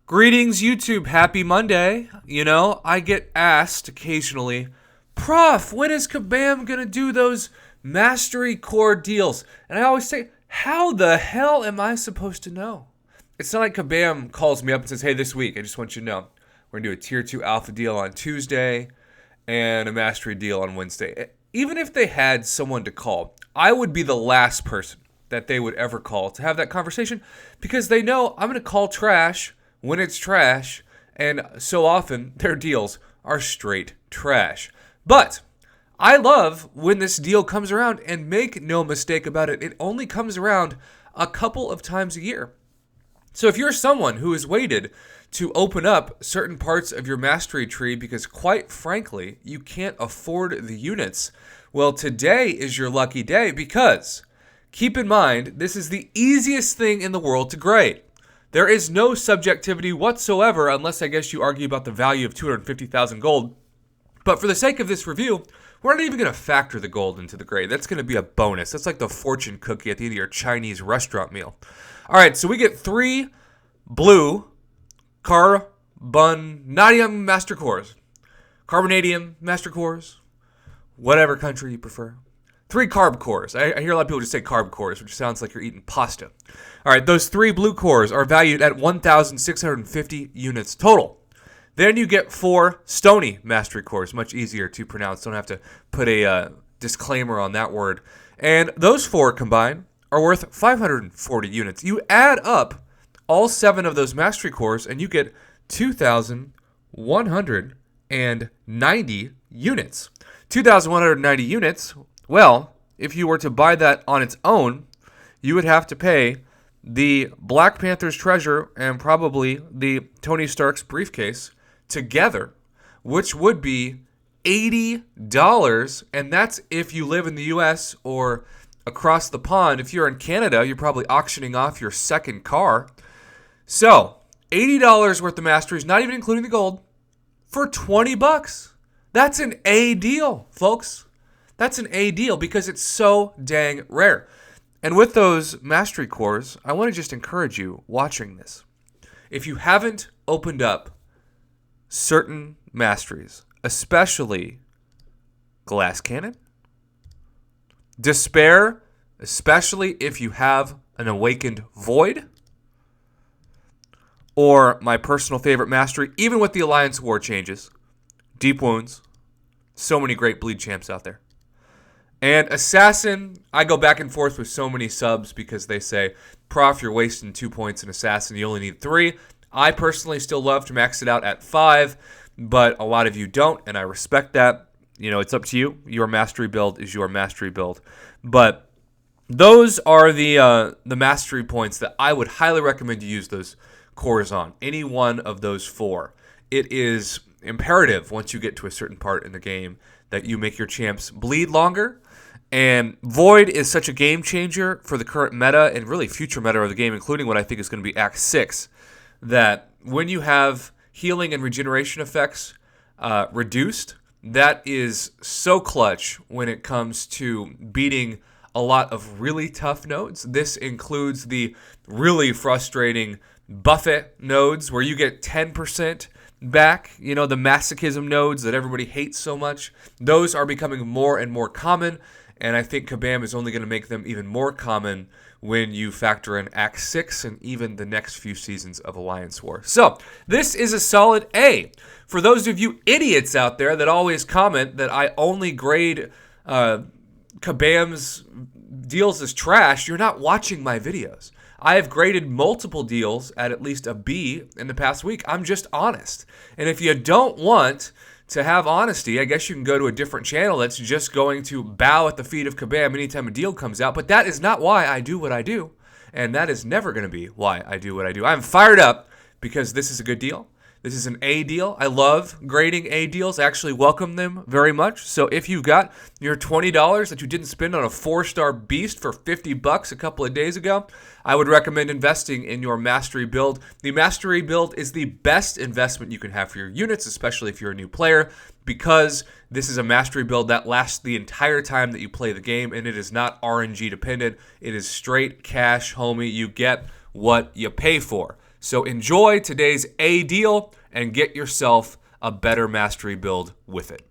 Greetings, YouTube. Happy Monday. I get asked occasionally, Prof, when is Kabam going to do those mastery core deals? And I always say, how the hell am I supposed to know? It's not like Kabam calls me up and says, hey, this week, I just want you to know, we're going to do a Tier 2 Alpha deal on Tuesday and a Mastery deal on Wednesday. Even if they had someone to call, I would be the last person that they would ever call to have that conversation because they know I'm going to call trash when it's trash, and so often their deals are straight trash. But I love when this deal comes around, and make no mistake about it, it only comes around a couple of times a year. So if you're someone who has waited to open up certain parts of your mastery tree because, quite frankly, you can't afford the units, well, today is your lucky day because, keep in mind, this is the easiest thing in the world to grade. There is no subjectivity whatsoever, unless I guess you argue about the value of 250,000 gold. But for the sake of this review, we're not even going to factor the gold into the grade. That's going to be a bonus. That's like the fortune cookie at the end of your Chinese restaurant meal. All right, so we get 3 blue carbonadium master cores. Carbonadium master cores, whatever country you prefer. 3 carb cores. I hear a lot of people just say carb cores, which sounds like you're eating pasta. All right, those 3 blue cores are valued at 1,650 units total. Then you get 4 stony mastery cores, much easier to pronounce. Don't have to put a disclaimer on that word. And those 4 combined are worth 540 units. You add up all 7 of those mastery cores, and you get 2,190 units. 2,190 units. Well, if you were to buy that on its own, you would have to pay the Black Panther's treasure and probably the Tony Stark's briefcase together, which would be $80, and that's if you live in the U.S. or across the pond. If you're in Canada, you're probably auctioning off your second car. So, $80 worth of masteries, not even including the gold, for $20. That's an A deal, folks. That's an A deal because it's so dang rare. And with those mastery cores, I want to just encourage you watching this. If you haven't opened up certain masteries, especially Glass Cannon, Despair, especially if you have an Awakened Void, or my personal favorite mastery, even with the Alliance War changes, Deep Wounds, so many great bleed champs out there. And Assassin, I go back and forth with so many subs because they say, Prof, you're wasting 2 points in Assassin. You only need 3. I personally still love to max it out at 5, but a lot of you don't, and I respect that. It's up to you. Your mastery build is your mastery build. But those are the mastery points that I would highly recommend you use those cores on. Any one of those 4. It is imperative once you get to a certain part in the game that you make your champs bleed longer. And Void is such a game changer for the current meta and really future meta of the game, including what I think is going to be Act 6, that when you have healing and regeneration effects reduced, that is so clutch when it comes to beating a lot of really tough nodes. This includes the really frustrating Buffet nodes where you get 10% back, the masochism nodes that everybody hates so much. Those are becoming more and more common, and I think Kabam is only going to make them even more common when you factor in Act 6 and even the next few seasons of Alliance War. So, this is a solid A. For those of you idiots out there that always comment that I only grade Kabam's deals as trash, you're not watching my videos. I have graded multiple deals at least a B in the past week. I'm just honest. And if you don't want to have honesty, I guess you can go to a different channel that's just going to bow at the feet of Kabam anytime a deal comes out. But that is not why I do what I do. And that is never going to be why I do what I do. I'm fired up because this is a good deal. This is an A deal. I love grading A deals. I actually welcome them very much. So if you've got your $20 that you didn't spend on a 4-star beast for $50 a couple of days ago, I would recommend investing in your Mastery build. The Mastery build is the best investment you can have for your units, especially if you're a new player, because this is a Mastery build that lasts the entire time that you play the game, and it is not RNG dependent. It is straight cash, homie. You get what you pay for. So enjoy today's A deal and get yourself a better mastery build with it.